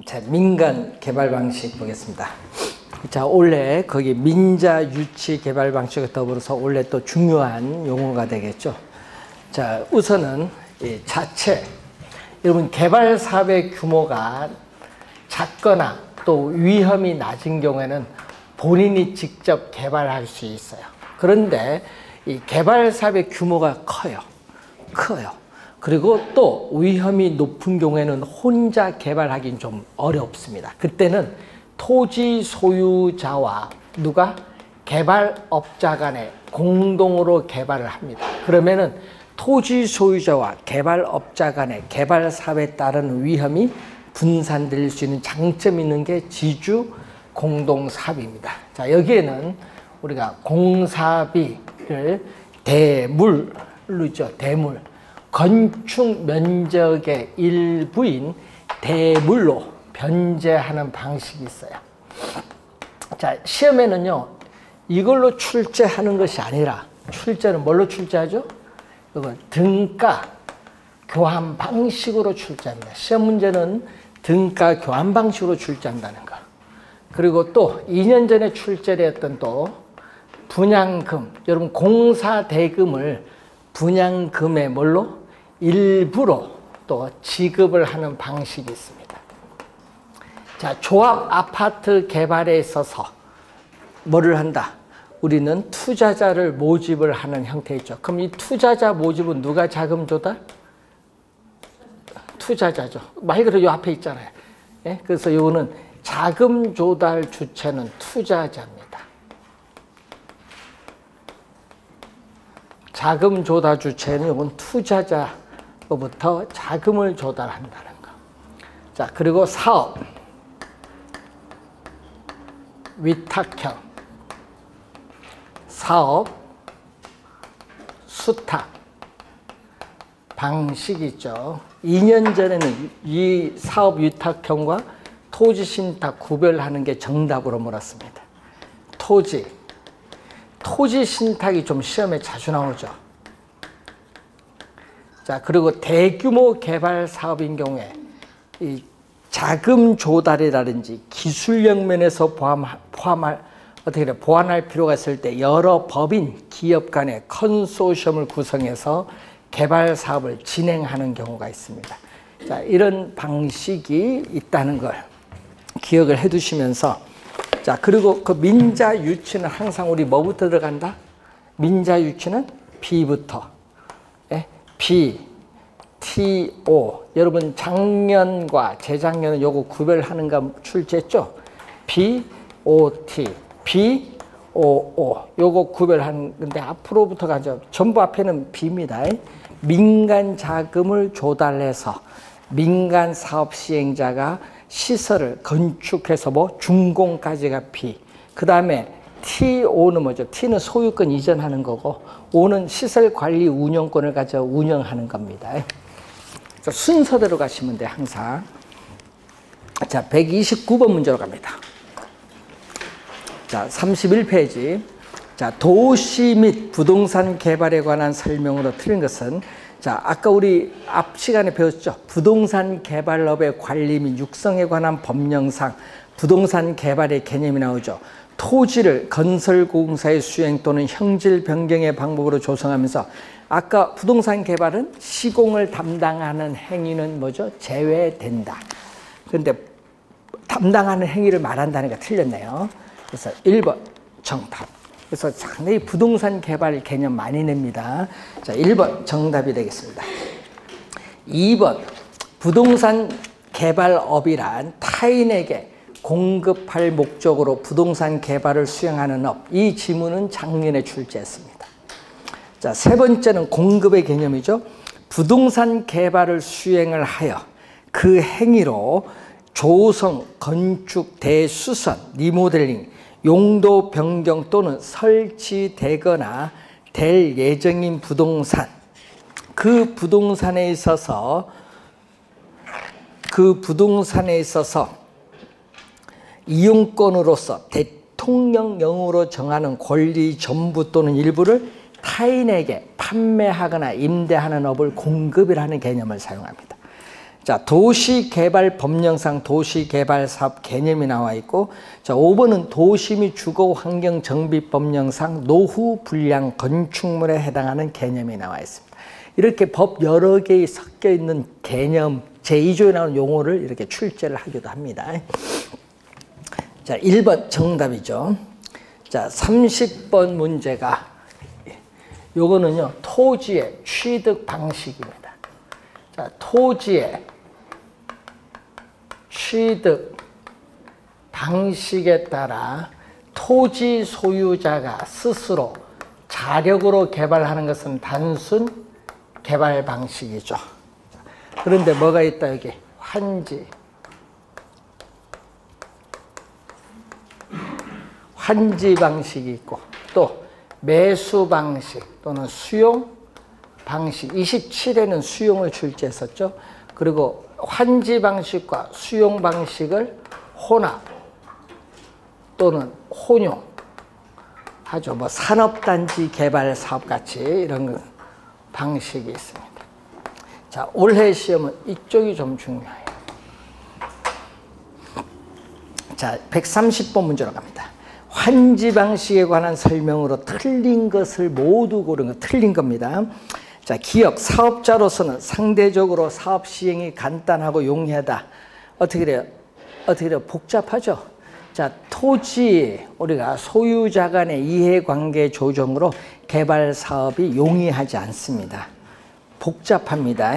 자, 민간 개발 방식 보겠습니다. 자, 원래 거기 민자 유치 개발 방식과 더불어서 원래 또 중요한 용어가 되겠죠. 자, 우선은 이 자체, 여러분 개발 사업의 규모가 작거나 또 위험이 낮은 경우에는 본인이 직접 개발할 수 있어요. 그런데 이 개발 사업의 규모가 커요. 그리고 또 위험이 높은 경우에는 혼자 개발하기는 좀 어렵습니다. 그때는 토지 소유자와 누가? 개발업자 간에 공동으로 개발을 합니다. 그러면은 토지 소유자와 개발업자 간의 개발 사업에 따른 위험이 분산될 수 있는 장점이 있는 게 지주 공동 사업입니다. 자, 여기에는 우리가 공사비를 대물로죠. 대물. 건축 면적의 일부인 대물로 변제하는 방식이 있어요. 자, 시험에는요, 이걸로 출제하는 것이 아니라, 출제는 뭘로 출제하죠? 이건 등가 교환 방식으로 출제합니다. 시험 문제는 등가 교환 방식으로 출제한다는 거. 그리고 또 2년 전에 출제되었던 또 분양금, 여러분 공사 대금을 분양금의 뭘로? 일부로 또 지급을 하는 방식이 있습니다. 자, 조합 아파트 개발에 있어서 뭐를 한다? 우리는 투자자를 모집을 하는 형태이죠. 그럼 이 투자자 모집은 누가 자금 조달? 투자자죠. 말 그대로 이 앞에 있잖아요. 예? 그래서 이거는 자금 조달 주체는 투자자입니다. 자금 조달 주체는 이건 투자자로부터 자금을 조달한다는 거. 자, 그리고 사업, 위탁형, 사업, 수탁 방식이 있죠. 2년 전에는 이 사업 위탁형과 토지 신탁 구별하는 게 정답으로 물었습니다. 토지 신탁이 좀 시험에 자주 나오죠. 자, 그리고 대규모 개발 사업인 경우에 이 자금 조달이라든지 기술력 면에서 보완할 필요가 있을 때 여러 법인, 기업 간의 컨소시엄을 구성해서 개발 사업을 진행하는 경우가 있습니다. 자, 이런 방식이 있다는 걸 기억을 해 두시면서, 자, 그리고 그 민자 유치는 항상 우리 뭐부터 들어간다? 민자 유치는 B부터. 예? B, T, O. 여러분 작년과 재작년은 요거 구별하는 거 출제했죠? B, O, T. B, O, O. 요거 구별하는 건데 앞으로부터가 전부 앞에는 B입니다. 민간 자금을 조달해서 민간 사업 시행자가 시설을 건축해서 뭐 준공까지가 B. 그 다음에 TO는 뭐죠? T는 소유권 이전하는 거고, O는 시설 관리 운영권을 가져 운영하는 겁니다. 자, 순서대로 가시면 돼, 항상. 자, 129번 문제로 갑니다. 자, 31페이지. 자, 도시 및 부동산 개발에 관한 설명으로 틀린 것은, 자, 아까 우리 앞 시간에 배웠죠. 부동산 개발업의 관리 및 육성에 관한 법령상 부동산 개발의 개념이 나오죠. 토지를 건설공사의 수행 또는 형질 변경의 방법으로 조성하면서, 아까 부동산 개발은 시공을 담당하는 행위는 뭐죠? 제외된다. 그런데 담당하는 행위를 말한다니까 틀렸네요. 그래서 1번 정답. 그래서 상당히 부동산 개발 개념 많이 냅니다. 자, 1번 정답이 되겠습니다. 2번 부동산 개발업이란 타인에게 공급할 목적으로 부동산 개발을 수행하는 업. 이 지문은 작년에 출제했습니다. 자, 세 번째는 공급의 개념이죠. 부동산 개발을 수행을 하여 그 행위로 조성, 건축, 대수선, 리모델링, 용도 변경 또는 설치되거나 될 예정인 부동산, 그 부동산에 있어서 이용권으로서 대통령령으로 정하는 권리 전부 또는 일부를 타인에게 판매하거나 임대하는 업을 공급이라는 개념을 사용합니다. 자, 도시개발법령상 도시개발사업 개념이 나와 있고, 자, 5번은 도시 및 주거환경정비법령상 노후 불량 건축물에 해당하는 개념이 나와 있습니다. 이렇게 법 여러 개의 섞여 있는 개념, 제2조에 나오는 용어를 이렇게 출제를 하기도 합니다. 자, 1번 정답이죠. 자, 30번 문제가 요거는요, 토지의 취득 방식입니다. 자, 토지의 취득 방식에 따라 토지 소유자가 스스로 자력으로 개발하는 것은 단순 개발 방식이죠. 그런데 뭐가 있다, 여기? 환지 방식이 있고, 또 매수 방식 또는 수용 방식, 27에는 수용을 출제했었죠. 그리고 환지 방식과 수용 방식을 혼합 또는 혼용 하죠. 뭐 산업단지 개발 사업 같이 이런 방식이 있습니다. 자, 올해 시험은 이쪽이 좀 중요해요. 자, 130번 문제로 갑니다. 환지 방식에 관한 설명으로 틀린 것을 모두 고른 거 틀린 겁니다. 자, 기업 사업자로서는 상대적으로 사업 시행이 간단하고 용이하다. 어떻게 돼요? 복잡하죠. 자, 토지 우리가 소유자 간의 이해관계 조정으로 개발 사업이 용이하지 않습니다. 복잡합니다.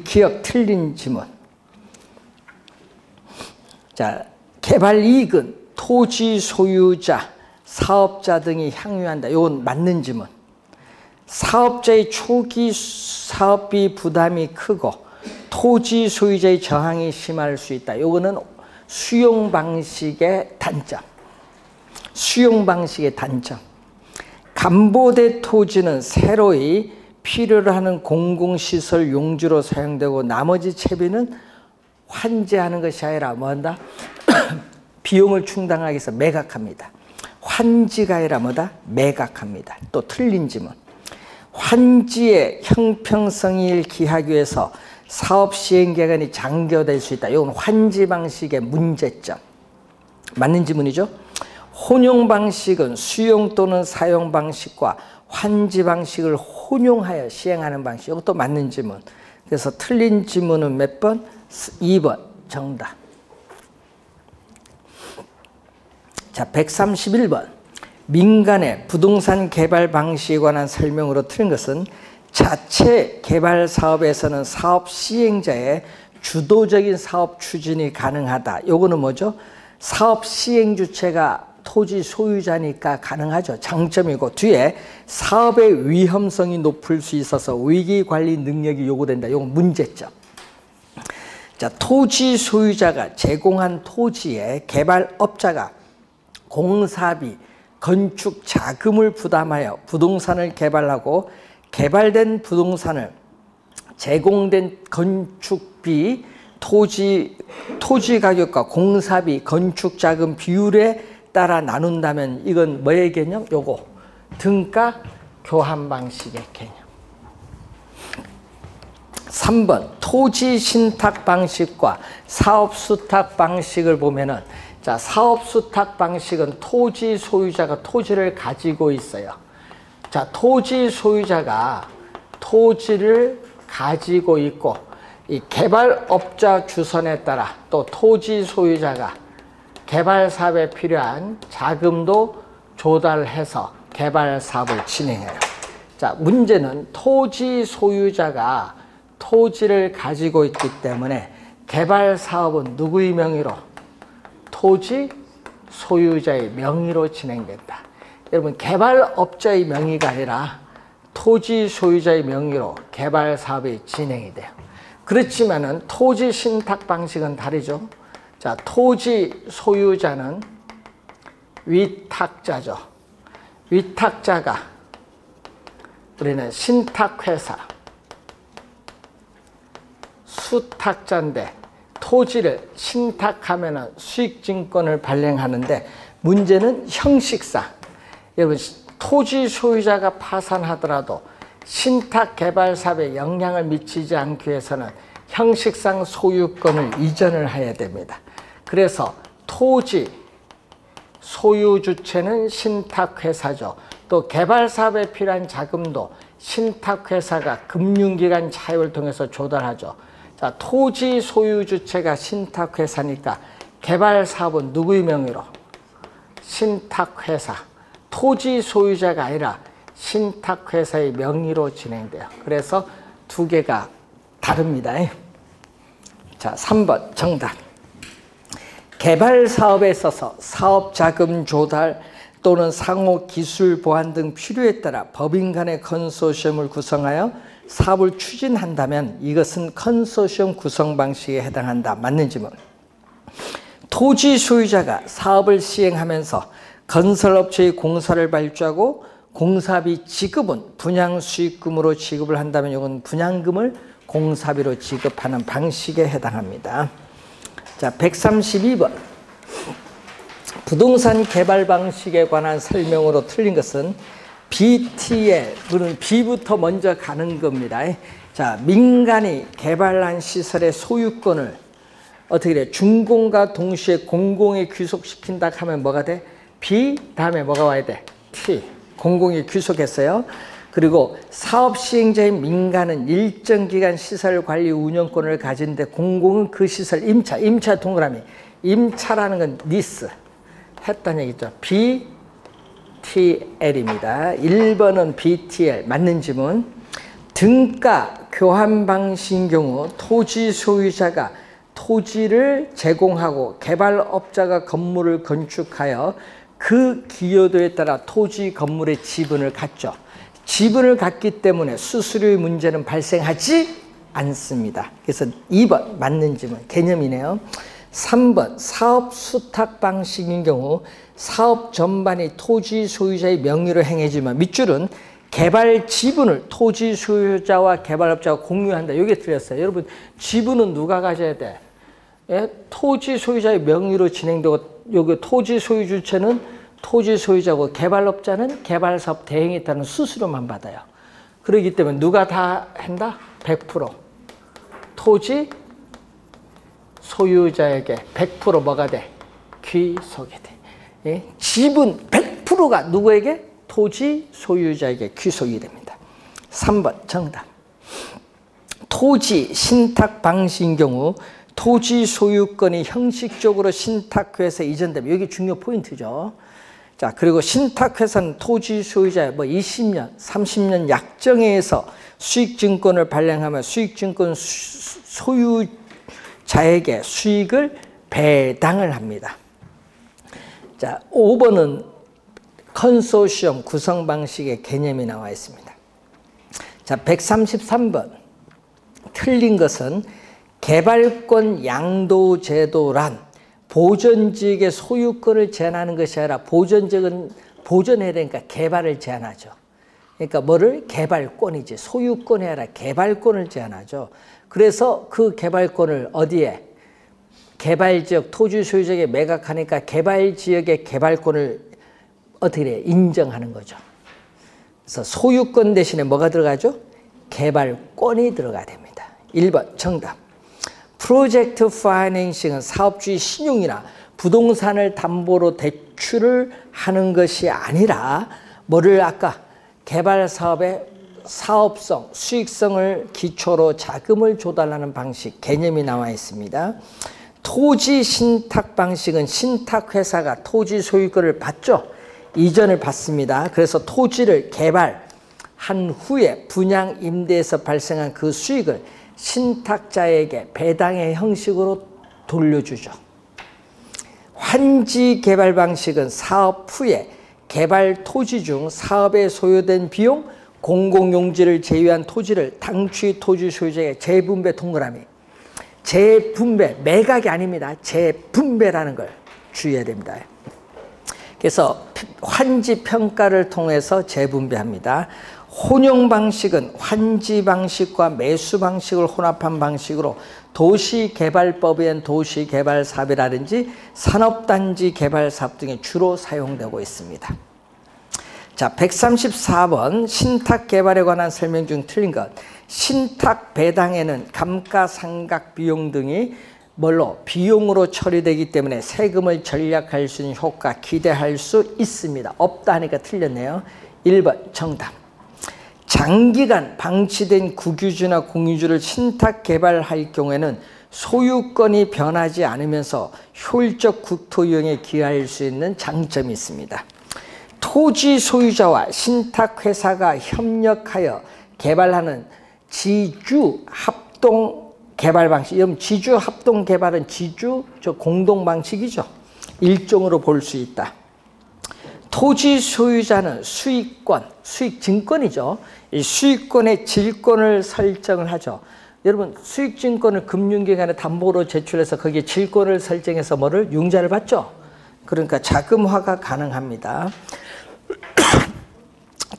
기억 틀린 지문. 자, 개발 이익은 토지 소유자, 사업자 등이 향유한다. 이건 맞는 지문. 사업자의 초기 사업비 부담이 크고 토지 소유자의 저항이 심할 수 있다. 이거는 수용 방식의 단점. 수용 방식의 단점. 간보대 토지는 새로이 필요로 하는 공공시설 용지로 사용되고 나머지 채비는 환지하는 것이 아니라 뭐한다? 비용을 충당하기 위해서 매각합니다. 환지가 아니라 뭐다? 매각합니다. 또 틀린 지문. 환지의 형평성을 기하기 위해서 사업 시행 기간이 장기화될 수 있다. 이건 환지 방식의 문제점. 맞는 지문이죠? 혼용 방식은 수용 또는 사용 방식과 환지 방식을 혼용하여 시행하는 방식. 이것도 맞는 지문. 그래서 틀린 지문은 몇 번? 2번 정답. 자, 131번. 민간의 부동산 개발 방식에 관한 설명으로 틀린 것은 자체 개발 사업에서는 사업 시행자의 주도적인 사업 추진이 가능하다. 요거는 뭐죠? 사업 시행 주체가 토지 소유자니까 가능하죠. 장점이고, 뒤에 사업의 위험성이 높을 수 있어서 위기 관리 능력이 요구된다. 요건 문제점. 자, 토지 소유자가 제공한 토지에 개발업자가 공사비, 건축 자금을 부담하여 부동산을 개발하고 개발된 부동산을 제공된 건축비, 토지 가격과 공사비, 건축 자금 비율에 따라 나눈다면 이건 뭐의 개념? 요거 등가 교환 방식의 개념. 3번 토지 신탁 방식과 사업 수탁 방식을 보면은, 자, 사업 수탁 방식은 토지 소유자가 토지를 가지고 있어요. 자, 토지 소유자가 토지를 가지고 있고, 이 개발업자 주선에 따라 또 토지 소유자가 개발 사업에 필요한 자금도 조달해서 개발 사업을 진행해요. 자, 문제는 토지 소유자가 토지를 가지고 있기 때문에 개발 사업은 누구의 명의로? 토지 소유자의 명의로 진행된다. 여러분, 개발업자의 명의가 아니라 토지 소유자의 명의로 개발 사업이 진행이 돼요. 그렇지만은 토지 신탁 방식은 다르죠. 자, 토지 소유자는 위탁자죠. 위탁자가 우리는 신탁회사, 수탁자인데 토지를 신탁하면은 수익증권을 발행하는데 문제는 형식상, 여러분 토지 소유자가 파산하더라도 신탁 개발 사업에 영향을 미치지 않기 위해서는 형식상 소유권을 이전을 해야 됩니다. 그래서 토지 소유 주체는 신탁회사죠. 또 개발사업에 필요한 자금도 신탁회사가 금융기관 차입을 통해서 조달하죠. 자, 토지 소유 주체가 신탁회사니까 개발사업은 누구의 명의로? 신탁회사. 토지 소유자가 아니라 신탁회사의 명의로 진행돼요. 그래서 두 개가 다릅니다. 자, 3번 정답. 개발사업에 있어서 사업자금 조달 또는 상호 기술 보완 등 필요에 따라 법인 간의 컨소시엄을 구성하여 사업을 추진한다면 이것은 컨소시엄 구성 방식에 해당한다. 맞는 질문. 토지 소유자가 사업을 시행하면서 건설업체의 공사를 발주하고 공사비 지급은 분양수익금으로 지급을 한다면 이건 분양금을 공사비로 지급하는 방식에 해당합니다. 자, 132번. 부동산 개발 방식에 관한 설명으로 틀린 것은 BTL, 그는 B부터 먼저 가는 겁니다. 자, 민간이 개발한 시설의 소유권을 어떻게 돼? 준공과 동시에 공공에 귀속시킨다 하면 뭐가 돼? B 다음에 뭐가 와야 돼? T. 공공이 귀속했어요. 그리고 사업 시행자인 민간은 일정 기간 시설 관리 운영권을 가진데 공공은 그 시설 임차 동그라미. 임차라는 건 리스 했다는 얘기죠. BTL입니다. 1번은 BTL 맞는 질문. 등가 교환 방식인 경우 토지 소유자가 토지를 제공하고 개발업자가 건물을 건축하여 그 기여도에 따라 토지 건물의 지분을 갖죠. 지분을 갖기 때문에 수수료의 문제는 발생하지 않습니다. 그래서 2번 맞는 질문 개념이네요. 3번 사업 수탁 방식인 경우 사업 전반이 토지 소유자의 명의로 행해지만 밑줄은 개발 지분을 토지 소유자와 개발업자가 공유한다. 이게 틀렸어요. 여러분 지분은 누가 가져야 돼? 예? 토지 소유자의 명의로 진행되고 여기 토지 소유 주체는 토지 소유자고 개발업자는 개발사업 대행에 따른 수수료만 받아요. 그렇기 때문에 누가 다 한다? 100% 토지 소유자에게 100% 뭐가 돼? 귀속이 돼. 예? 지분 100%가 누구에게? 토지 소유자에게 귀속이 됩니다. 3번 정답. 토지 신탁 방식인 경우 토지 소유권이 형식적으로 신탁회사에 이전되면 여기 중요 포인트죠. 자, 그리고 신탁회사는 토지 소유자의 20년, 30년 약정에 의해서 수익증권을 발행하며 수익증권 소유자에게 수익을 배당을 합니다. 자, 5번은 컨소시엄 구성 방식의 개념이 나와 있습니다. 자, 133번. 틀린 것은 개발권 양도 제도란 보전지역의 소유권을 제한하는 것이 아니라 보전지역은 보전해야 되니까 개발을 제한하죠. 그러니까 뭐를? 개발권이지. 소유권이 아니라 개발권을 제한하죠. 그래서 그 개발권을 어디에? 개발지역 토지 소유자에게 매각하니까 개발지역의 개발권을 어떻게 해? 인정하는 거죠. 그래서 소유권 대신에 뭐가 들어가죠? 개발권이 들어가야 됩니다. 1번 정답. 프로젝트 파이낸싱은 사업주의 신용이나 부동산을 담보로 대출을 하는 것이 아니라 뭐를 아까 개발 사업의 사업성, 수익성을 기초로 자금을 조달하는 방식, 개념이 나와 있습니다. 토지 신탁 방식은 신탁회사가 토지 소유권을 받죠. 이전을 받습니다. 그래서 토지를 개발한 후에 분양 임대에서 발생한 그 수익을 신탁자에게 배당의 형식으로 돌려주죠. 환지 개발 방식은 사업 후에 개발 토지 중 사업에 소요된 비용, 공공용지를 제외한 토지를 당취 토지 소유자에게 재분배 동그라미. 재분배, 매각이 아닙니다. 재분배라는 걸 주의해야 됩니다. 그래서 환지 평가를 통해서 재분배합니다. 혼용 방식은 환지 방식과 매수 방식을 혼합한 방식으로 도시개발법에 의한 도시개발사업이라든지 산업단지 개발사업 등에 주로 사용되고 있습니다. 자, 134번 신탁개발에 관한 설명 중 틀린 것. 신탁 배당에는 감가상각 비용 등이 뭘로? 비용으로 처리되기 때문에 세금을 절약할 수 있는 효과 기대할 수 있습니다. 없다 하니까 틀렸네요. 1번 정답. 장기간 방치된 국유지나 공유지를 신탁 개발할 경우에는 소유권이 변하지 않으면서 효율적 국토 이용에 기여할 수 있는 장점이 있습니다. 토지 소유자와 신탁회사가 협력하여 개발하는 지주 합동 개발 방식. 여러분 지주 합동 개발은 지주 공동 방식이죠. 일종으로 볼 수 있다. 토지 소유자는 수익권, 수익증권이죠. 이 수익권의 질권을 설정을 하죠. 여러분 수익증권을 금융기관에 담보로 제출해서 거기에 질권을 설정해서 뭐를 융자를 받죠. 그러니까 자금화가 가능합니다.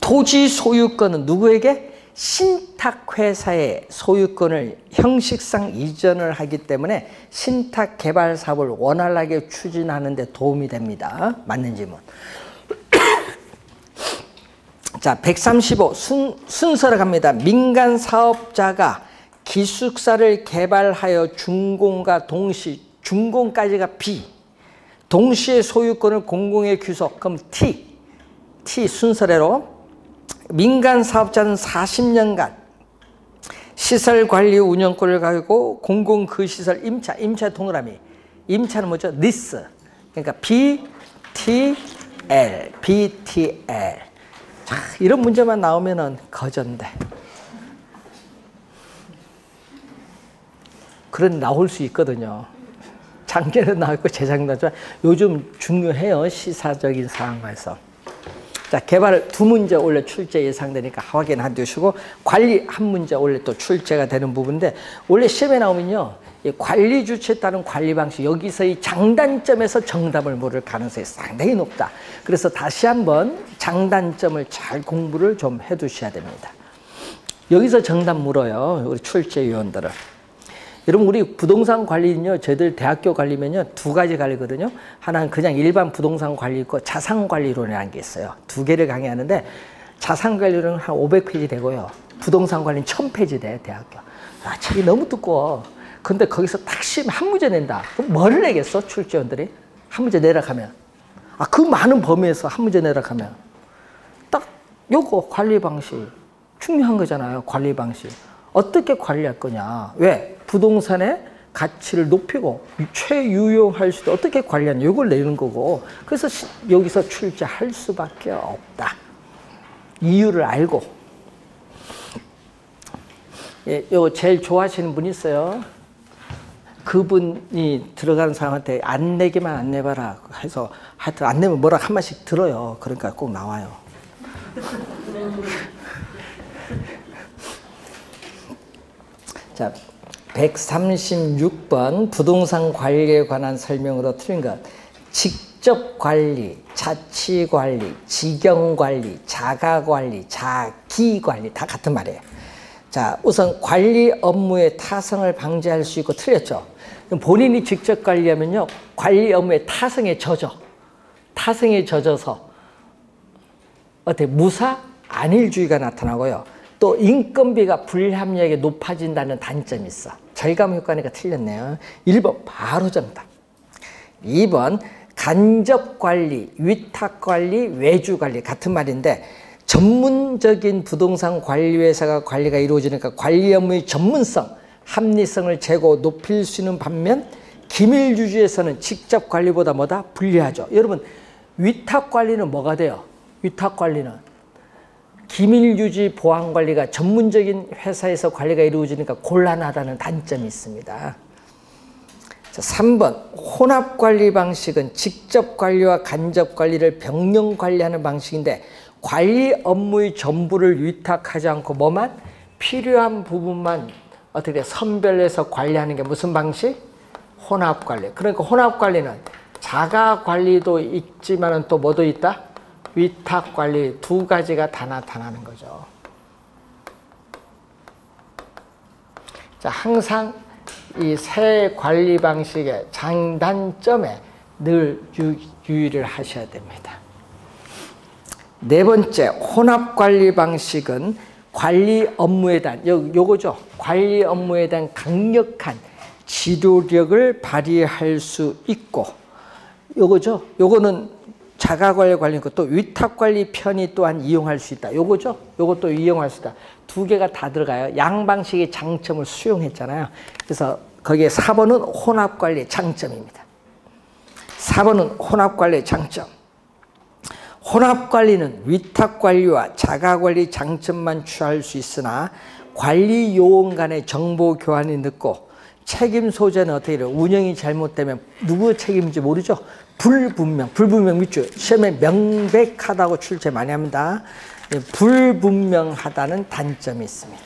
토지 소유권은 누구에게? 신탁회사의 소유권을 형식상 이전을 하기 때문에 신탁 개발 사업을 원활하게 추진하는 데 도움이 됩니다. 맞는 질문. 자, 135 순서로 갑니다. 민간 사업자가 기숙사를 개발하여 준공과 준공까지가 B, 동시에 소유권을 공공에 귀속, 그럼 T 순서대로. 민간 사업자는 40년간 시설관리 운영권을 가지고 공공 그 시설 임차 동그라미. 임차는 뭐죠? 리스. 그러니까 BTL. 자, 이런 문제만 나오면은 거전데. 그런 나올 수 있거든요. 작년에 나왔고 재작년에 요즘 중요해요. 시사적인 상황에서. 자, 개발 2문제 원래 출제 예상되니까 확인해 두시고, 관리 1문제 원래 또 출제가 되는 부분인데, 원래 시험에 나오면요, 이 관리 주체에 따른 관리 방식, 여기서 이 장단점에서 정답을 물을 가능성이 상당히 높다. 그래서 다시 한번 장단점을 잘 공부를 좀 해 두셔야 됩니다. 여기서 정답 물어요, 우리 출제위원들은. 여러분 우리 부동산 관리는요, 저희들 대학교 관리면요 2가지 관리거든요. 하나는 그냥 일반 부동산 관리 있고 자산관리론이라는 게 있어요. 2개를 강의하는데 자산관리론은 한 500페이지 되고요. 부동산 관리는 1000페이지 돼, 대학교. 아, 책이 너무 두꺼워. 근데 거기서 딱 시험 한 문제 낸다. 그럼 뭘 내겠어, 출제원들이? 한 문제 내라 하면. 아, 그 많은 범위에서 한 문제 내라 하면. 딱 요거 관리 방식. 중요한 거잖아요, 관리 방식. 어떻게 관리할 거냐. 왜? 부동산의 가치를 높이고 최유용할 수 있도록 어떻게 관리하냐. 이걸 내는 거고. 그래서 여기서 출제할 수밖에 없다. 이유를 알고. 예, 요 제일 좋아하시는 분이 있어요. 그분이 들어가는 사람한테 안 내기만 안 내봐라 해서 하여튼 안 내면 뭐라 한 마디씩 들어요. 그러니까 꼭 나와요. 자, 136번 부동산 관리에 관한 설명으로 틀린 것. 직접 관리, 자치 관리, 직영 관리, 자가 관리, 자기 관리 다 같은 말이에요. 자, 우선 관리 업무의 타성을 방지할 수 있고 틀렸죠. 본인이 직접 관리하면요, 관리 업무의 타성에 젖어. 타성에 젖어서 어떻게 무사 안일주의가 나타나고요. 또 인건비가 불합리하게 높아진다는 단점이 있어. 절감 효과니까 틀렸네요. 1번 바로 정답. 2번 간접관리, 위탁관리, 외주관리 같은 말인데 전문적인 부동산 관리회사가 관리가 이루어지니까 관리 업무의 전문성, 합리성을 제고 높일 수 있는 반면 기밀유지에서는 직접 관리보다 뭐다? 불리하죠. 여러분 위탁관리는 뭐가 돼요? 위탁관리는 기밀유지 보안관리가 전문적인 회사에서 관리가 이루어지니까 곤란하다는 단점이 있습니다. 자, 3번 혼합관리 방식은 직접관리와 간접관리를 병령관리하는 방식인데 관리 업무의 전부를 위탁하지 않고 뭐만? 필요한 부분만 어떻게 선별해서 관리하는 게 무슨 방식? 혼합관리. 그러니까 혼합관리는 자가관리도 있지만 또 뭐도 있다? 위탁관리 2가지가 다 나타나는 거죠. 자, 항상 이 세 관리 방식의 장단점에 늘 유의를 하셔야 됩니다. 4번째, 혼합관리 방식은 관리 업무에 대한 요거죠. 관리 업무에 대한 강력한 지도력을 발휘할 수 있고, 요거죠. 요거는 자가관리 관리고 또 위탁관리 편이 또한 이용할 수 있다. 요거죠. 요것도 이용할 수 있다. 두 개가 다 들어가요. 양방식의 장점을 수용했잖아요. 그래서 거기에 4번은 혼합관리의 장점입니다. 4번은 혼합관리의 장점. 혼합관리는 위탁관리와 자가관리 장점만 취할 수 있으나 관리 요원 간의 정보 교환이 늦고 책임 소재는 어떻게 돼요? 운영이 잘못되면 누구 책임인지 모르죠? 불분명 밑줄 시험에 명백하다고 출제 많이 합니다. 불분명하다는 단점이 있습니다.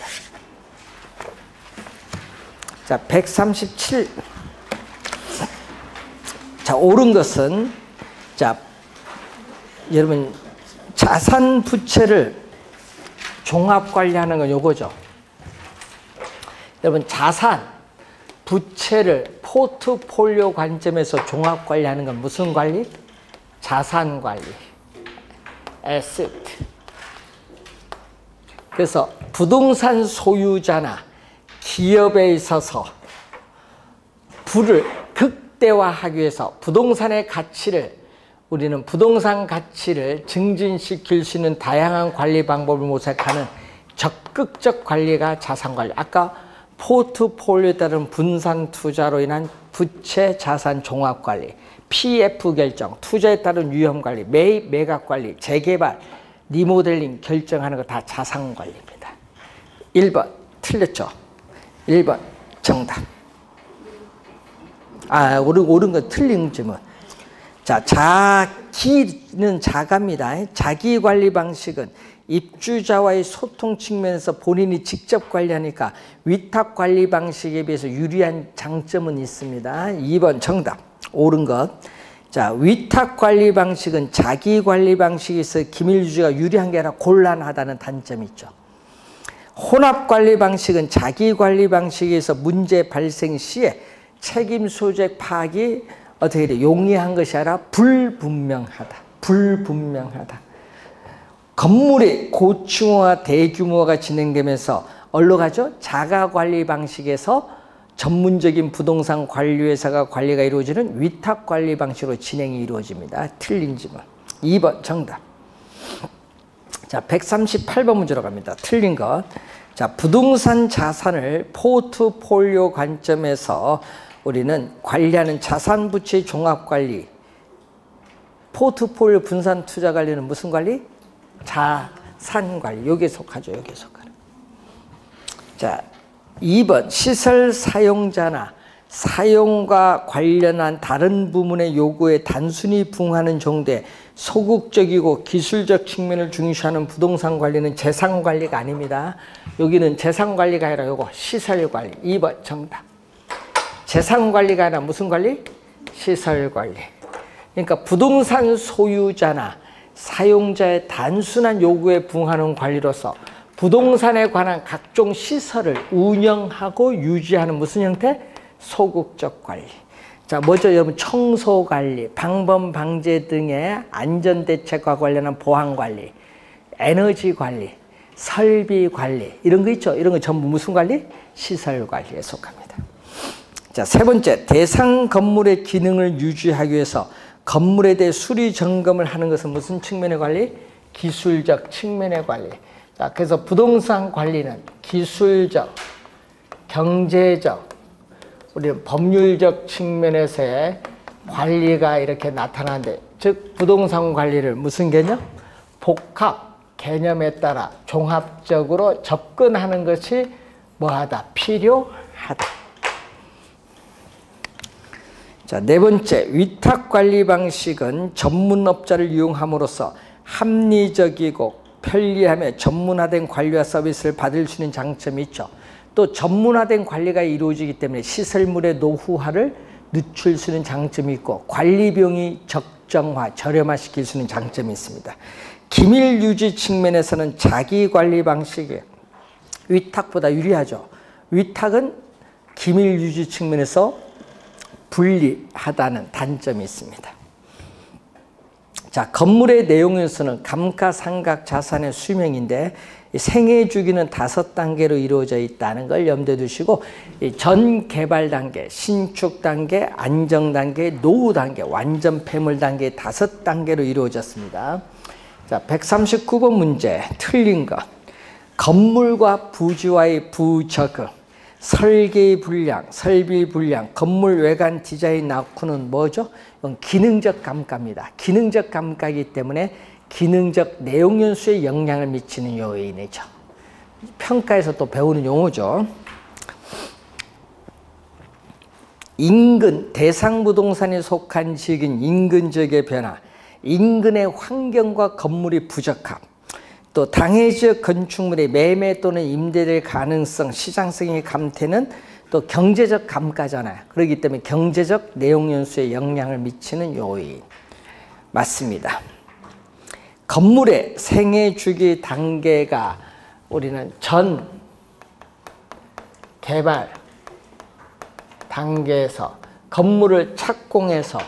자, 137. 자, 옳은 것은, 자, 여러분, 자산 부채를 종합 관리하는 건 요거죠. 여러분, 자산, 부채를 포트폴리오 관점에서 종합 관리하는 건 무슨 관리? 자산 관리. 에셋. 그래서 부동산 소유자나 기업에 있어서 부를 극대화하기 위해서 부동산의 가치를 우리는 부동산 가치를 증진시킬 수 있는 다양한 관리 방법을 모색하는 적극적 관리가 자산관리. 아까 포트폴리오에 따른 분산 투자로 인한 부채 자산 종합관리, PF 결정, 투자에 따른 위험관리, 매입 매각관리, 재개발, 리모델링 결정하는 거 다 자산관리입니다. 1번 틀렸죠? 1번 정답. 옳은 건 틀린 질문. 자, 자기는 자가입니다. 자기관리 방식은 입주자와의 소통 측면에서 본인이 직접 관리하니까 위탁관리 방식에 비해서 유리한 장점은 있습니다. 2번 정답. 옳은 것. 자, 위탁관리 방식은 자기관리 방식에 있어 기밀 유지가 유리한 게 아니라 곤란하다는 단점이 있죠. 혼합관리 방식은 자기관리 방식에서 문제 발생 시에 책임 소재 파악이 어떻게 돼? 용이한 것이 아니라 불분명하다. 불분명하다. 건물의 고층화와 대규모가 진행되면서 어디로 가죠? 자가관리 방식에서 전문적인 부동산 관리회사가 관리가 이루어지는 위탁관리 방식으로 진행이 이루어집니다. 틀린 질문. 2번 정답. 자, 138번 문제로 갑니다. 틀린 것. 자, 부동산 자산을 포트폴리오 관점에서 우리는 관리하는 자산 부채 종합 관리, 포트폴리오 분산 투자 관리는 무슨 관리? 자산 관리. 여기에 속하죠. 여기에 속하는. 자, 2번 시설 사용자나 사용과 관련한 다른 부문의 요구에 단순히 부응하는 정도의 소극적이고 기술적 측면을 중시하는 부동산 관리는 재산 관리가 아닙니다. 여기는 재산 관리가 아니라 요거 시설 관리. 2번 정답. 재산 관리가 아니라 무슨 관리? 시설 관리. 그러니까 부동산 소유자나 사용자의 단순한 요구에 부응하는 관리로서 부동산에 관한 각종 시설을 운영하고 유지하는 무슨 형태? 소극적 관리. 자, 뭐죠? 여러분, 청소 관리, 방범 방제 등의 안전 대책과 관련한 보안 관리, 에너지 관리, 설비 관리, 이런 거 있죠? 이런 거 전부 무슨 관리? 시설 관리에 속합니다. 자, 세 번째, 대상 건물의 기능을 유지하기 위해서 건물에 대해 수리 점검을 하는 것은 무슨 측면의 관리? 기술적 측면의 관리. 자, 그래서 부동산 관리는 기술적, 경제적, 우리는 법률적 측면에서의 관리가 이렇게 나타나는데, 즉 부동산 관리를 무슨 개념? 복합 개념에 따라 종합적으로 접근하는 것이 뭐하다? 필요하다. 자, 네 번째, 위탁관리 방식은 전문업자를 이용함으로써 합리적이고 편리하며 전문화된 관리와 서비스를 받을 수 있는 장점이 있죠. 또 전문화된 관리가 이루어지기 때문에 시설물의 노후화를 늦출 수 있는 장점이 있고 관리 비용이 적정화, 저렴화시킬 수 있는 장점이 있습니다. 기밀 유지 측면에서는 자기관리 방식이 위탁보다 유리하죠. 위탁은 기밀 유지 측면에서 불리하다는 단점이 있습니다. 자, 건물의 내용 요소는 감가상각 자산의 수명인데 생애 주기는 5단계로 이루어져 있다는 걸 염두에 두시고 전 개발 단계, 신축 단계, 안정 단계, 노후 단계, 완전 폐물 단계 5단계로 이루어졌습니다. 자, 139번 문제 틀린 것. 건물과 부지와의 부적응, 설계의 불량, 설비 불량, 건물 외관 디자인 낙후는 뭐죠? 이건 기능적 감가입니다. 기능적 감가이기 때문에 기능적 내용 연수에 영향을 미치는 요인이죠. 평가에서 또 배우는 용어죠. 인근, 대상 부동산에 속한 지역인 인근 지역의 변화, 인근의 환경과 건물의 부적합, 또 당해 지역 건축물의 매매 또는 임대될 가능성, 시장성의 감퇴는 또 경제적 감가잖아요. 그렇기 때문에 경제적 내용 연수에 영향을 미치는 요인. 맞습니다. 건물의 생애 주기 단계가 우리는 전 개발 단계에서 건물을 착공해서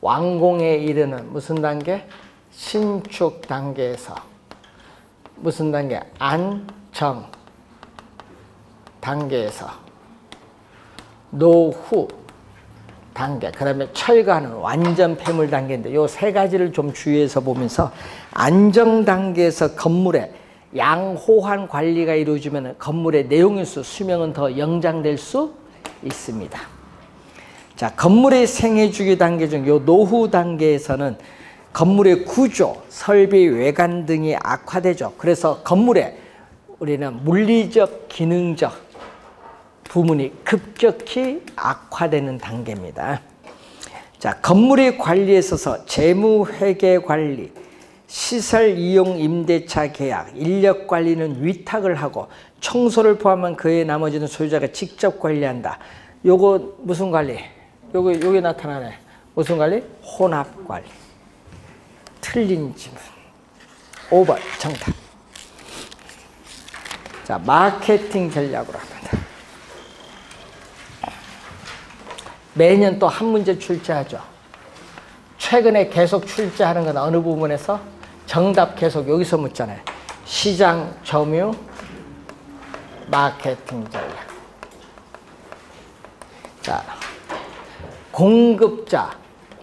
완공에 이르는 무슨 단계? 신축 단계에서 무슨 단계? 안정 단계에서 노후 단계, 그 다음에 철거하는 완전 폐물 단계인데 이 세 가지를 좀 주의해서 보면서 안정 단계에서 건물의 양호한 관리가 이루어지면 건물의 내용연수 수명은 더 연장될 수 있습니다. 자, 건물의 생애 주기 단계 중 이 노후 단계에서는 건물의 구조, 설비, 외관 등이 악화되죠. 그래서 건물의 우리는 물리적, 기능적 부문이 급격히 악화되는 단계입니다. 자, 건물의 관리에 있어서 재무회계 관리, 시설 이용 임대차 계약, 인력 관리는 위탁을 하고 청소를 포함한 그의 나머지는 소유자가 직접 관리한다. 요거 무슨 관리? 요게 나타나네. 무슨 관리? 혼합 관리. 틀린 질문. 5번 정답. 자, 마케팅 전략으로 합니다. 매년 또 한 문제 출제하죠. 최근에 계속 출제하는 건 어느 부분에서? 정답 계속 여기서 묻잖아요. 시장 점유 마케팅 전략. 자, 공급자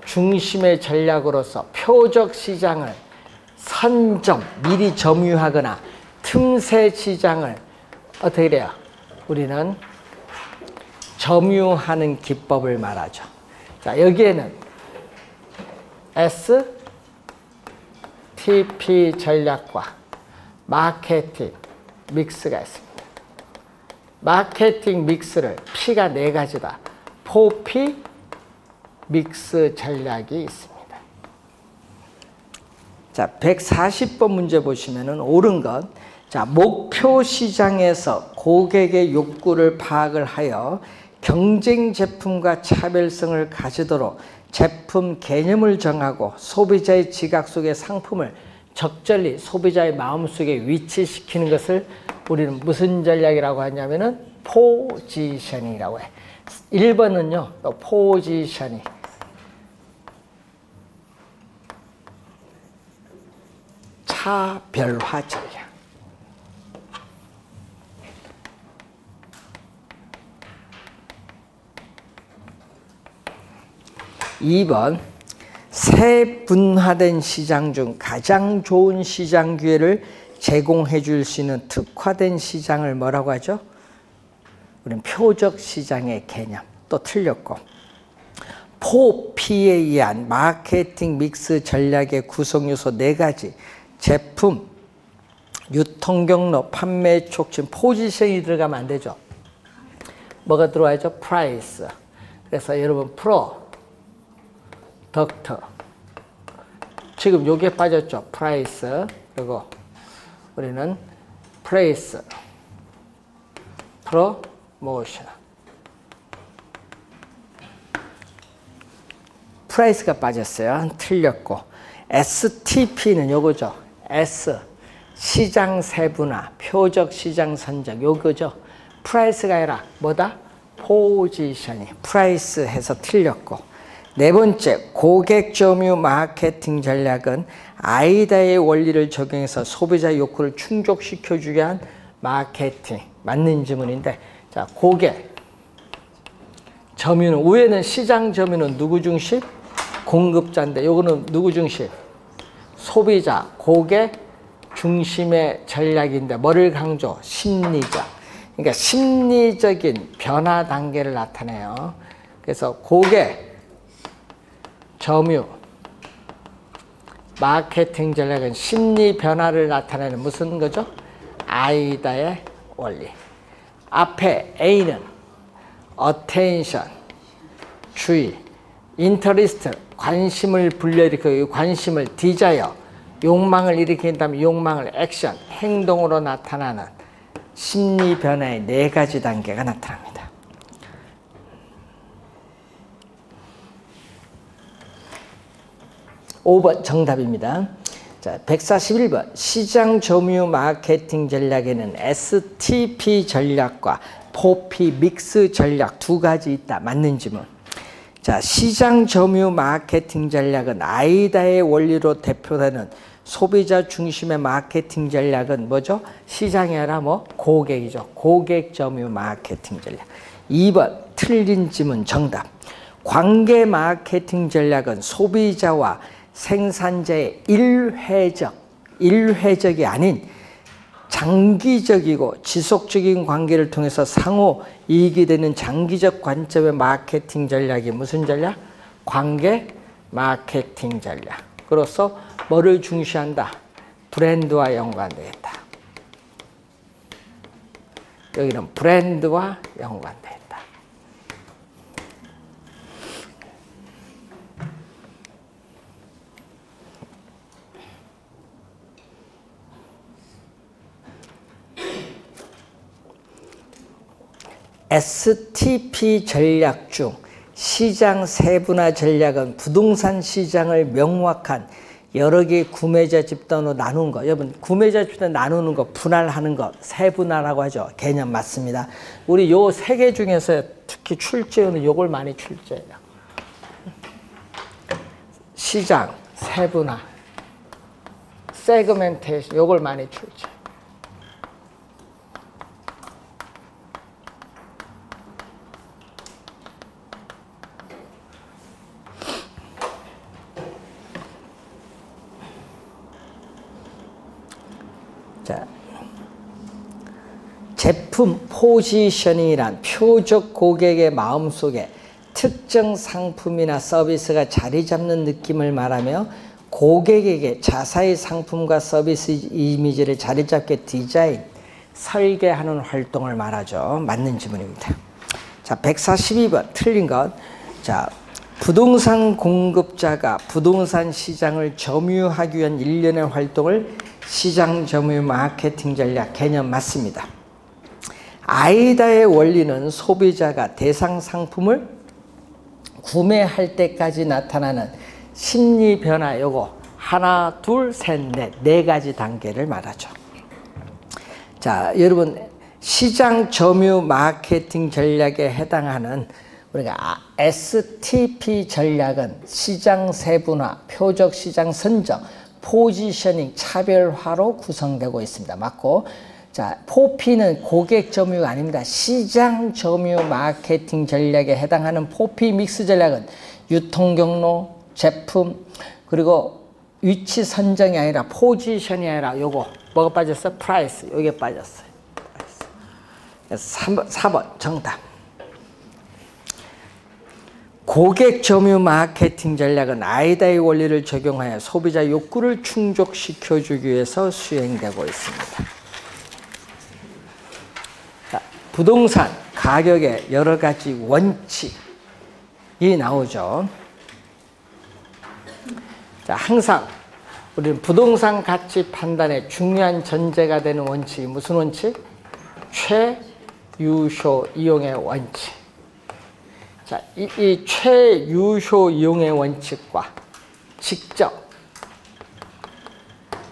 중심의 전략으로서 표적 시장을 선점, 미리 점유하거나 틈새 시장을 어떻게 돼요? 우리는 점유하는 기법을 말하죠. 자, 여기에는 STP 전략과 마케팅 믹스가 있습니다. 마케팅 믹스를 P가 4가지다. 4P 믹스 전략이 있습니다. 자, 140번 문제 보시면은 옳은 것. 자, 목표 시장에서 고객의 욕구를 파악을 하여 경쟁 제품과 차별성을 가지도록 제품 개념을 정하고 소비자의 지각 속에 상품을 적절히 소비자의 마음속에 위치시키는 것을 우리는 무슨 전략이라고 하냐면은 포지셔닝이라고 해. 1번은요, 포지셔닝. 차별화 전략. 2번 세분화된 시장 중 가장 좋은 시장 기회를 제공해 줄 수 있는 특화된 시장을 뭐라고 하죠? 우리는 표적 시장의 개념. 또 틀렸고 4P에 의한 마케팅 믹스 전략의 구성 요소 4가지 제품, 유통 경로, 판매 촉진, 포지션이 들어가면 안 되죠. 뭐가 들어와야죠? 프라이스. 그래서 여러분 덕터. 지금 요게 빠졌죠. 프라이스. 그리고 우리는 플레이스. 프로모션. 프라이스가 빠졌어요. 틀렸고. STP는 요거죠. S. 시장 세분화, 표적 시장 선정. 요거죠. 프라이스가 아니라 뭐다? 포지션이. 프라이스 해서 틀렸고. 네 번째, 고객 점유 마케팅 전략은 아이다의 원리를 적용해서 소비자 욕구를 충족시켜주게 한 마케팅. 맞는 질문인데, 자, 고객 점유는, 위에는 시장 점유는 누구 중심? 공급자인데, 요거는 누구 중심? 소비자, 고객 중심의 전략인데, 뭐를 강조? 심리적. 그러니까 심리적인 변화 단계를 나타내요. 그래서 고객 점유 마케팅 전략은 심리 변화를 나타내는 무슨 거죠? 아이다의 원리. 앞에 A는 attention, 주의, interest, 관심을 불러일으키고 관심을 desire, 욕망을 일으킨 다음에 욕망을 action, 행동으로 나타나는 심리 변화의 네 가지 단계가 나타납니다. (5번) 정답입니다. 자, 141번. 시장 점유 마케팅 전략에는 STP 전략과 포피 믹스 전략 두 가지 있다. 맞는 질문. 자, 시장 점유 마케팅 전략은 아이다의 원리로 대표되는 소비자 중심의 마케팅 전략은 뭐죠? 시장이 아니라 뭐? 고객이죠. 고객 점유 마케팅 전략. 2번 틀린 질문 정답. 관계 마케팅 전략은 소비자와 생산자의 일회적이 아닌 장기적이고 지속적인 관계를 통해서 상호 이익이 되는 장기적 관점의 마케팅 전략이 무슨 전략? 관계 마케팅 전략. 그로서 뭐를 중시한다? 브랜드와 연관되겠다. 여기는 브랜드와 연관되겠다. STP 전략 중 시장 세분화 전략은 부동산 시장을 명확한 여러 개의 구매자 집단으로 나눈 거. 여러분, 구매자 집단 나누는 거, 분할하는 거, 세분화라고 하죠. 개념 맞습니다. 우리 요 세 개 중에서 특히 출제는 요걸 많이 출제해요. 시장, 세분화, 세그멘테이션, 요걸 많이 출제. 자, 제품 포지셔닝이란 표적 고객의 마음속에 특정 상품이나 서비스가 자리 잡는 느낌을 말하며 고객에게 자사의 상품과 서비스 이미지를 자리 잡게 디자인, 설계하는 활동을 말하죠. 맞는 질문입니다. 자, 142번 틀린 것. 자, 부동산 공급자가 부동산 시장을 점유하기 위한 일련의 활동을 시장 점유 마케팅 전략 개념 맞습니다. 아이다의 원리는 소비자가 대상 상품을 구매할 때까지 나타나는 심리 변화, 요거 하나, 둘, 셋, 넷, 네 가지 단계를 말하죠. 자, 여러분 시장 점유 마케팅 전략에 해당하는 우리가 STP 전략은 시장 세분화, 표적 시장 선정, 포지셔닝, 차별화로 구성되고 있습니다. 맞고, 자, 포피는 고객 점유가 아닙니다. 시장 점유 마케팅 전략에 해당하는 포피 믹스 전략은 유통 경로, 제품, 그리고 위치 선정이 아니라 포지션이 아니라 요거 뭐가 빠졌어? 프라이스. 요게 빠졌어요. 그래서 4번 정답. 고객 점유 마케팅 전략은 아이다의 원리를 적용하여 소비자 욕구를 충족시켜주기 위해서 수행되고 있습니다. 자, 부동산 가격의 여러 가지 원칙이 나오죠. 자, 항상 우리는 부동산 가치 판단의 중요한 전제가 되는 원칙이 무슨 원칙? 최유효 이용의 원칙. 자, 이 최유효 이용의 원칙과 직접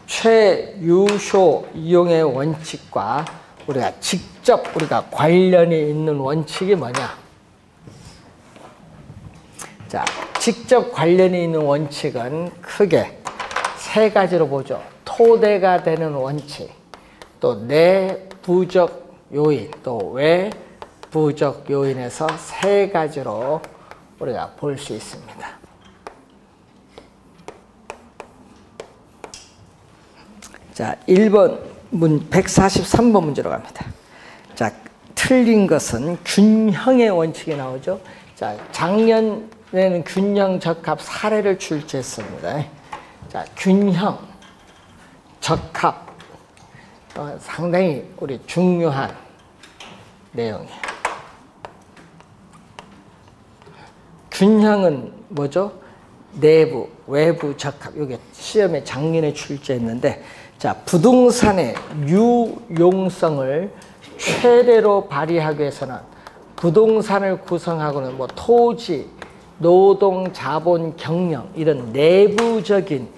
최유효 이용의 원칙과 우리가 직접 관련이 있는 원칙이 뭐냐? 자, 직접 관련이 있는 원칙은 크게 세 가지로 보죠. 토대가 되는 원칙, 또 내부적 요인, 또 외부적 요인에서 세 가지로 우리가 볼 수 있습니다. 자, 1번 143번 문제로 갑니다. 자, 틀린 것은 균형의 원칙이 나오죠. 자, 작년에는 균형 적합 사례를 출제했습니다. 자, 균형 적합 상당히 우리 중요한 내용이에요. 균형은 뭐죠? 내부, 외부 적합. 이게 시험에 작년에 출제했는데, 자, 부동산의 유용성을 최대로 발휘하기 위해서는 부동산을 구성하고는 뭐 토지, 노동, 자본, 경영 이런 내부적인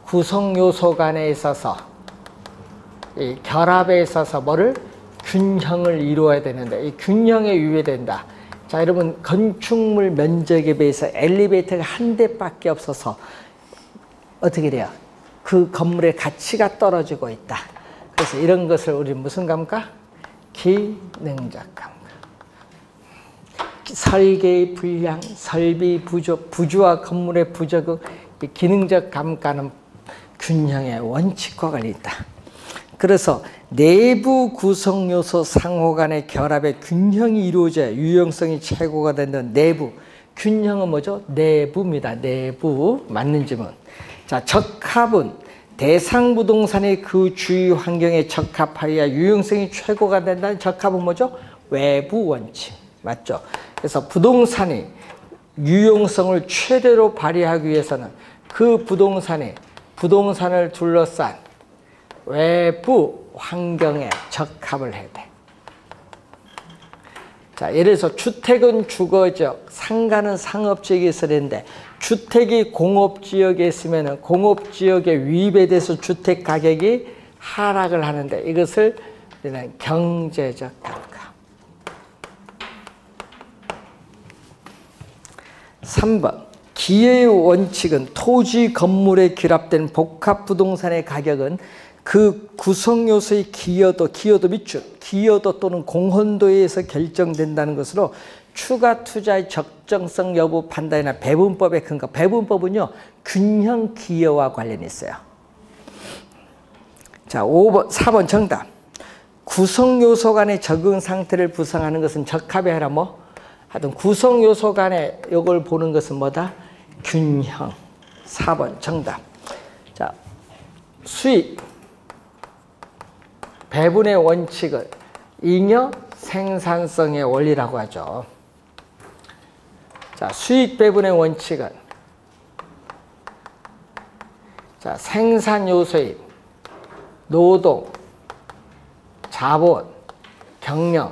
구성 요소 간에 있어서 이 결합에 있어서 뭐를 균형을 이루어야 되는데 이 균형에 유의된다. 자, 여러분 건축물 면적에 비해서 엘리베이터가 한 대밖에 없어서 어떻게 돼요? 그 건물의 가치가 떨어지고 있다. 그래서 이런 것을 우리 무슨 감가? 기능적 감가. 설계의 불량, 설비 부족, 부주와 건물의 부족은 기능적 감가는 균형의 원칙과 관련이 있다. 그래서 내부 구성 요소 상호 간의 결합의 균형이 이루어져야 유용성이 최고가 되는 내부. 균형은 뭐죠? 내부입니다. 내부. 맞는 질문. 자, 적합은 대상 부동산의 그 주위 환경에 적합하여야 유용성이 최고가 된다는 적합은 뭐죠? 외부 원칙. 맞죠? 그래서 부동산이 유용성을 최대로 발휘하기 위해서는 그 부동산을 둘러싼 외부 환경에 적합을 해야 돼. 자, 예를 들어서 주택은 주거지역, 상가는 상업지역에 있어야 되는데 주택이 공업지역에 있으면 공업지역에 위배돼서 주택 가격이 하락을 하는데 이것을 우리는 경제적 감가. 3번 기여의 원칙은 토지 건물에 결합된 복합 부동산의 가격은 그 구성 요소의 기여도 밑줄, 기여도 또는 공헌도에 의해서 결정된다는 것으로 추가 투자의 적정성 여부 판단이나 배분법의 근거. 배분법은요, 균형 기여와 관련이 있어요. 자, 4번 정답. 구성 요소 간의 적응 상태를 구성하는 것은 적합이 아니라 뭐? 하여튼 구성 요소 간에 이걸 보는 것은 뭐다? 균형. 4번 정답. 자, 수익 배분의 원칙을 잉여 생산성의 원리라고 하죠. 자, 수익 배분의 원칙은 자, 생산 요소인 노동, 자본, 경영,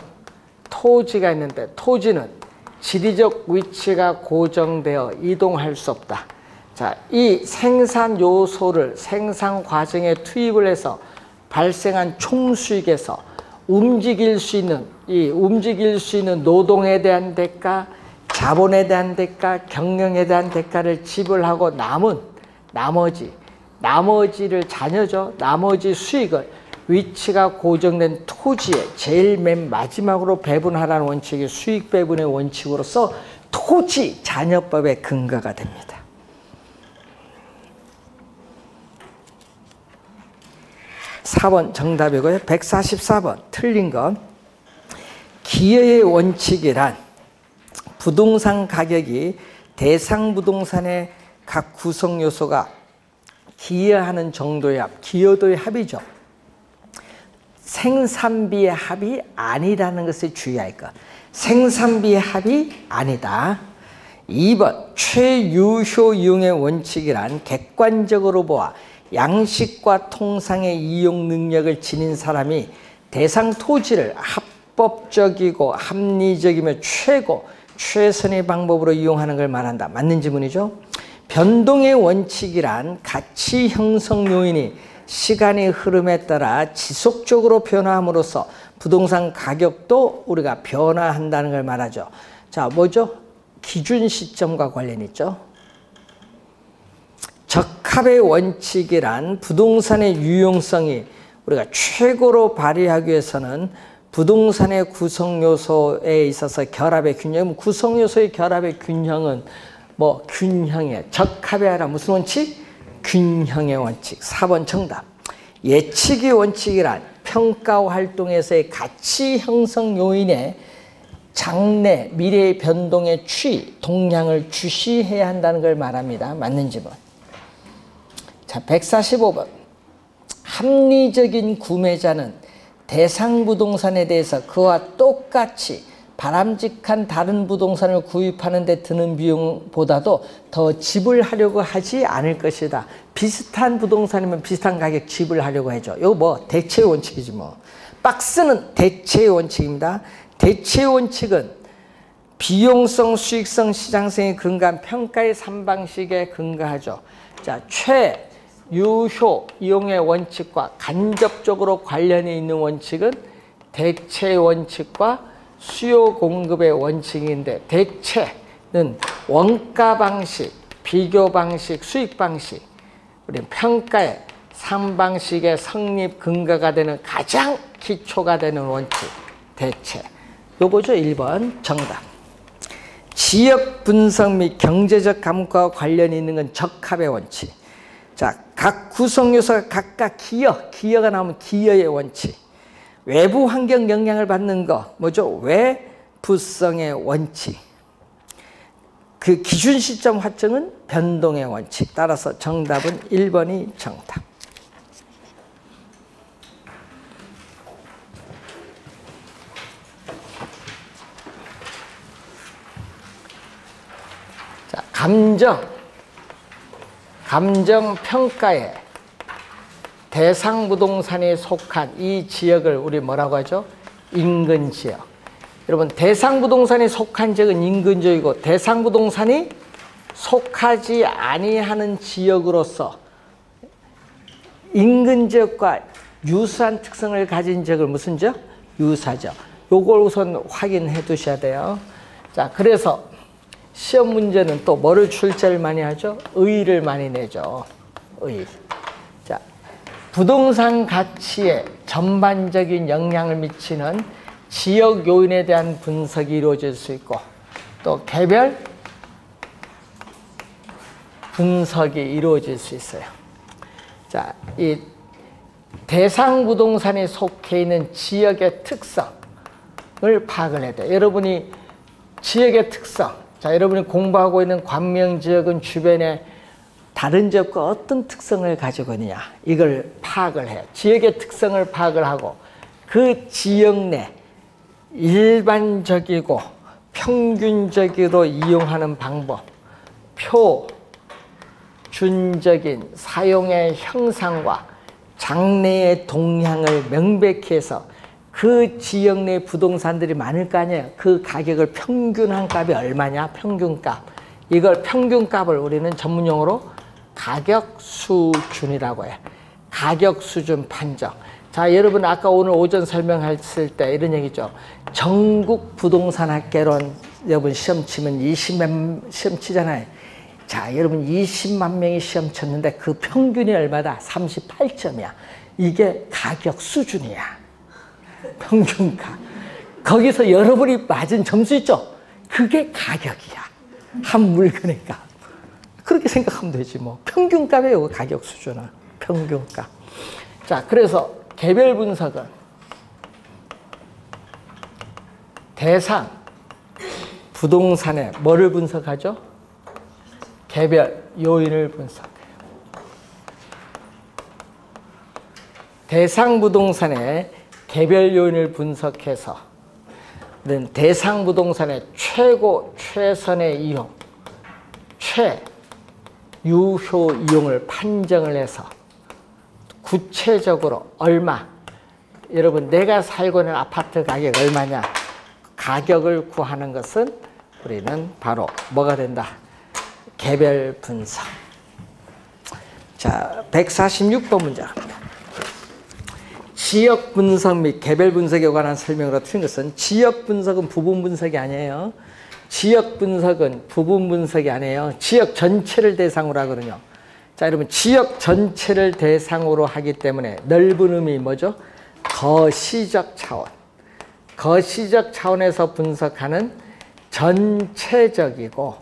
토지가 있는데 토지는 지리적 위치가 고정되어 이동할 수 없다. 자, 이 생산 요소를 생산 과정에 투입을 해서 발생한 총수익에서 움직일 수 있는 노동에 대한 대가, 자본에 대한 대가, 경영에 대한 대가를 지불하고 남은 나머지를 자녀죠. 나머지 수익을 위치가 고정된 토지에 제일 맨 마지막으로 배분하라는 원칙이 수익 배분의 원칙으로서 토지 잔여법의 근거가 됩니다. 4번 정답이고요. 144번 틀린 건 기여의 원칙이란 부동산 가격이 대상 부동산의 각 구성 요소가 기여하는 정도의 합, 기여도의 합이죠. 생산비의 합이 아니라는 것을 주의할 것. 생산비의 합이 아니다. 2번 최유효 이용의 원칙이란 객관적으로 보아 양식과 통상의 이용 능력을 지닌 사람이 대상 토지를 합법적이고 합리적이며 최선의 방법으로 이용하는 걸 말한다. 맞는 지문이죠. 변동의 원칙이란 가치 형성 요인이 시간의 흐름에 따라 지속적으로 변화함으로써 부동산 가격도 우리가 변화한다는 걸 말하죠. 자, 뭐죠? 기준 시점과 관련이 있죠. 적합의 원칙이란 부동산의 유용성이 우리가 최고로 발휘하기 위해서는 부동산의 구성 요소에 있어서 결합의 균형, 구성 요소의 결합의 균형은 뭐 균형의 적합의 아니라 무슨 원칙? 균형의 원칙. 4번 정답. 예측의 원칙이란 평가 활동에서의 가치 형성 요인의 장래, 미래의 변동의 추이, 동향을 주시해야 한다는 걸 말합니다. 맞는 지문. 자, 145번. 합리적인 구매자는 대상 부동산에 대해서 그와 똑같이 바람직한 다른 부동산을 구입하는 데 드는 비용보다도 더 지불하려고 하지 않을 것이다. 비슷한 부동산이면 비슷한 가격 지불하려고 하죠. 이거 뭐 대체의 원칙이지 뭐. 박스는 대체의 원칙입니다. 대체의 원칙은 비용성, 수익성, 시장성에 근거한 평가의 3방식에 근거하죠. 자, 유효 이용의 원칙과 간접적으로 관련이 있는 원칙은 대체 원칙과 수요 공급의 원칙인데, 대체는 원가 방식, 비교 방식, 수익 방식, 우리 평가의 3방식의 성립 근거가 되는 가장 기초가 되는 원칙, 대체. 요거죠. 1번 정답. 지역 분석 및 경제적 감가와 관련이 있는 건 적합의 원칙. 자, 각 구성 요소가 각각 기여가 나오면 기여의 원칙. 외부 환경 영향을 받는 거 뭐죠? 외부성의 원칙. 그 기준 시점 화증은 변동의 원칙. 따라서 정답은 1번이 정답. 자, 감정 평가에 대상 부동산에 속한 이 지역을 우리 뭐라고 하죠? 인근 지역. 여러분, 대상 부동산에 속한 지역은 인근 지역이고, 대상 부동산이 속하지 아니하는 지역으로서 인근 지역과 유사한 특성을 가진 지역을 무슨 지역? 유사죠. 요걸 우선 확인해 두셔야 돼요. 자, 그래서 시험 문제는 또 뭐를 출제를 많이 하죠? 의의를 많이 내죠. 의의. 자, 부동산 가치에 전반적인 영향을 미치는 지역 요인에 대한 분석이 이루어질 수 있고, 또 개별 분석이 이루어질 수 있어요. 자, 이 대상 부동산에 속해 있는 지역의 특성을 파악을 해야 돼요. 여러분이 지역의 특성, 자, 여러분이 공부하고 있는 관명 지역은 주변에 다른 지역과 어떤 특성을 가지고 있느냐, 이걸 파악을 해요. 지역의 특성을 파악을 하고 그 지역 내 일반적이고 평균적으로 이용하는 방법, 표준적인 사용의 형상과 장래의 동향을 명백히 해서 그 지역 내 부동산들이 많을 거 아니에요. 그 가격을 평균한 값이 얼마냐, 평균값. 이걸 평균값을 우리는 전문용어로 가격 수준이라고 해요. 가격 수준 판정. 자, 여러분 아까 오늘 오전 설명했을 때 이런 얘기죠. 전국 부동산 학개론 여러분 시험 치면 20만 시험 치잖아요. 자, 여러분 20만 명이 시험 쳤는데 그 평균이 얼마다? 38점이야. 이게 가격 수준이야. 평균가. 거기서 여러분이 맞은 점수 있죠? 그게 가격이야. 한 물건의 값. 그렇게 생각하면 되지 뭐. 평균값이에요. 가격 수준은. 평균값. 자, 그래서 개별 분석은 대상 부동산에 뭐를 분석하죠? 개별 요인을 분석해요. 대상 부동산의 개별 요인을 분석해서 대상 부동산의 최고 최선의 이용, 최유효 이용을 판정을 해서 구체적으로 얼마, 여러분 내가 살고 있는 아파트 가격 얼마냐, 가격을 구하는 것은 우리는 바로 뭐가 된다? 개별 분석. 자, 146번 문제 갑니다. 지역 분석 및 개별 분석에 관한 설명으로 틀린 것은, 지역 분석은 부분 분석이 아니에요. 지역 분석은 부분 분석이 아니에요. 지역 전체를 대상으로 하거든요. 자, 여러분 지역 전체를 대상으로 하기 때문에 넓은 의미 뭐죠? 거시적 차원. 거시적 차원에서 분석하는 전체적이고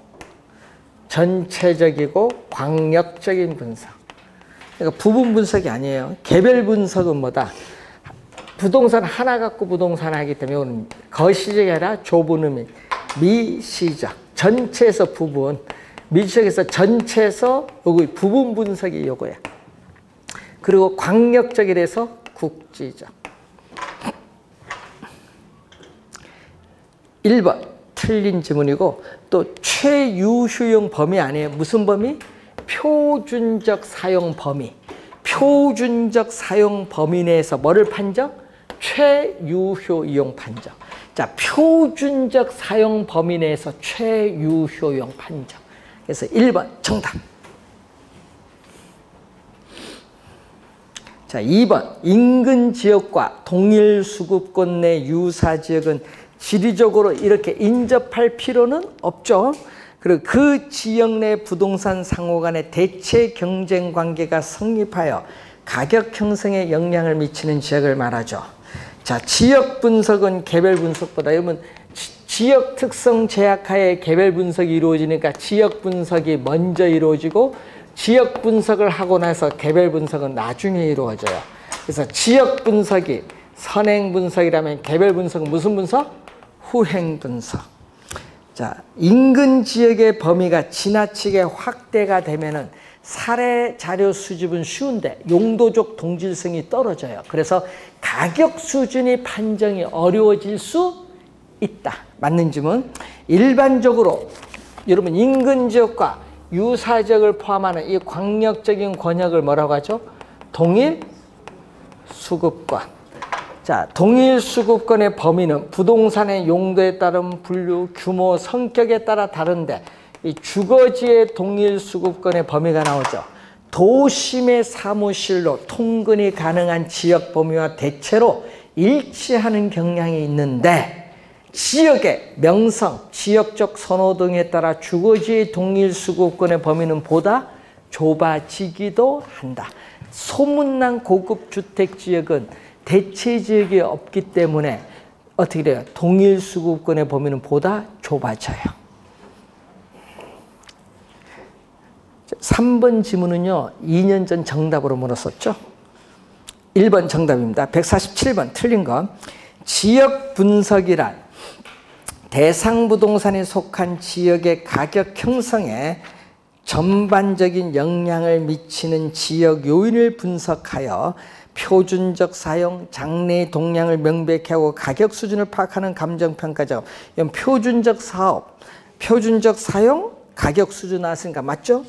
광역적인 분석. 그러니까 부분 분석이 아니에요. 개별 분석은 뭐다? 부동산 하나 갖고 부동산 하기 때문에 이거는 거시적이 아니라 좁은 의미, 미시적. 전체에서 부분, 미시적에서 전체에서 여기 부분 분석이 요거야. 그리고 광역적이라서 국지적. 1번 틀린 지문이고 또 최유효용 범위 아니에요. 무슨 범위? 표준적 사용 범위. 표준적 사용 범위 내에서 뭐를 판정? 최유효용 판정. 자, 표준적 사용 범위 내에서 최유효용 판정. 그래서 1번 정답. 자, 2번 인근 지역과 동일 수급권 내 유사 지역은 지리적으로 이렇게 인접할 필요는 없죠. 그리고 그 지역 내 부동산 상호 간의 대체 경쟁 관계가 성립하여 가격 형성에 영향을 미치는 지역을 말하죠. 자, 지역 분석은 개별 분석보다 여러분 지역 특성 제약하에 개별 분석이 이루어지니까 지역 분석이 먼저 이루어지고 지역 분석을 하고 나서 개별 분석은 나중에 이루어져요. 그래서 지역 분석이 선행 분석이라면 개별 분석은 무슨 분석? 후행 분석. 자, 인근 지역의 범위가 지나치게 확대가 되면은 사례 자료 수집은 쉬운데 용도적 동질성이 떨어져요. 그래서 가격 수준이 판정이 어려워질 수 있다. 맞는 질문. 일반적으로 여러분 인근 지역과 유사 지역을 포함하는 이 광역적인 권역을 뭐라고 하죠? 동일 수급권. 자, 동일 수급권의 범위는 부동산의 용도에 따른 분류, 규모, 성격에 따라 다른데 이 주거지의 동일 수급권의 범위가 나오죠. 도심의 사무실로 통근이 가능한 지역 범위와 대체로 일치하는 경향이 있는데 지역의 명성, 지역적 선호 등에 따라 주거지의 동일 수급권의 범위는 보다 좁아지기도 한다. 소문난 고급 주택 지역은 대체 지역이 없기 때문에 어떻게 돼요? 동일 수급권의 범위는 보다 좁아져요. 3번 지문은요, 2년 전 정답으로 물었었죠. 1번 정답입니다. 147번 틀린 거. 지역 분석이란 대상 부동산에 속한 지역의 가격 형성에 전반적인 영향을 미치는 지역 요인을 분석하여 표준적 사용, 장래 동향을 명백히 하고 가격 수준을 파악하는 감정평가죠. 이건 표준적 사업, 표준적 사용, 가격 수준 나왔으니까 맞죠?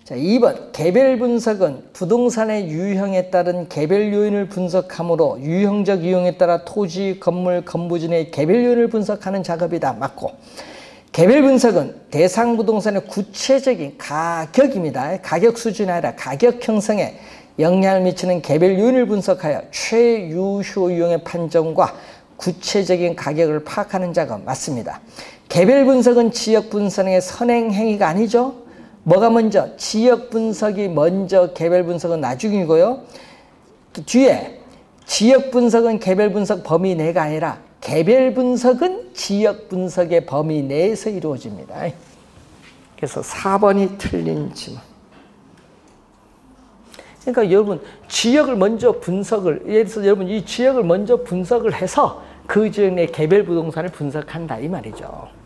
자, 2번 개별 분석은 부동산의 유형에 따른 개별 요인을 분석하므로 유형적 유형에 따라 토지, 건물, 건부진의 개별 요인을 분석하는 작업이다. 맞고. 개별 분석은 대상 부동산의 구체적인 가격입니다. 가격 수준이 아니라 가격 형성에 영향을 미치는 개별 요인을 분석하여 최유효 유형의 판정과 구체적인 가격을 파악하는 작업 맞습니다. 개별 분석은 지역 분석의 선행 행위가 아니죠. 뭐가 먼저? 지역 분석이 먼저, 개별 분석은 나중이고요. 뒤에 지역 분석은 개별 분석 범위 내가 아니라 개별 분석은 지역 분석의 범위 내에서 이루어집니다. 그래서 4번이 틀린 질문. 그러니까 여러분 지역을 먼저 분석을, 예를 들어서 여러분 이 지역을 먼저 분석을 해서 그 지역 내 개별 부동산을 분석한다 이 말이죠.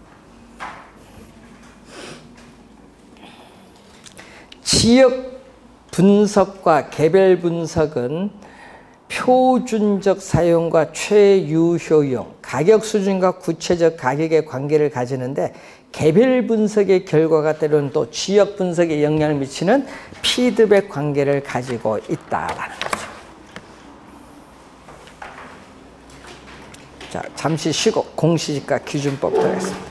지역 분석과 개별 분석은 표준적 사용과 최유효용, 가격 수준과 구체적 가격의 관계를 가지는데 개별 분석의 결과가 때로는 또 지역 분석에 영향을 미치는 피드백 관계를 가지고 있다라는 거죠. 자, 잠시 쉬고 공시지가 기준법 들어가겠습니다.